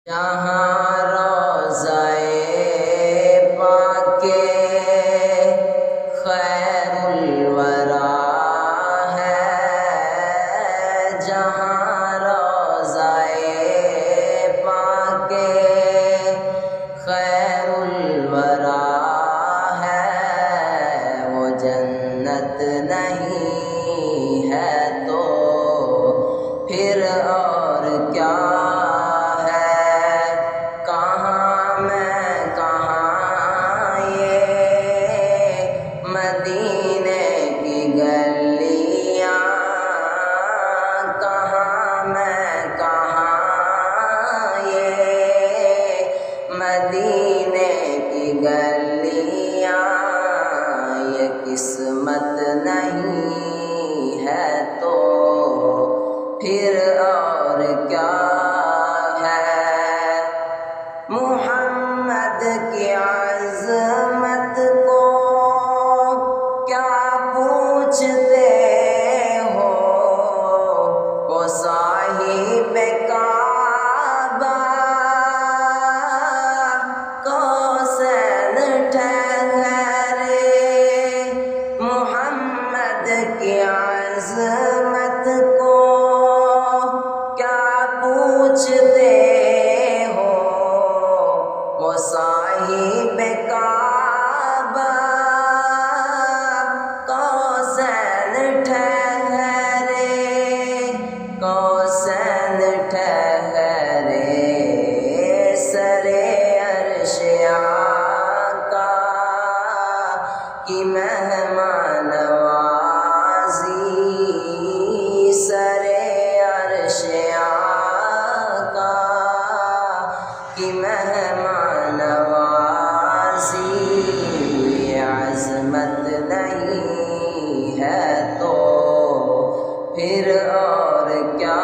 جہاں روضۂ پاک خیر الورا ہے، جہاں روضۂ پاک خیر الورا ہے، وہ جنت نہیں ہے تو پھر اور کیا مدینے کی گلیاں کہاں میں کہاں یہ مدینے کی گلیاں، یہ قسمت نہیں ہے تو پھر اور کیا ہے؟ محمد کی عظمت کو کیا پوچھتے ہو، وہ صاحب کعبہ کوثر ٹھہرے۔ محمد کی عظمت کو کیا پوچھتے ہو، وہ صاحب کعبہ کوثر ٹھہرے، کوثر ٹھہرے، سرے عرش آقا کی مہمان نوازی، سرے عرش آقا کی مہمان نوازی، عظمت نہیں ہے تو پھر اور کیا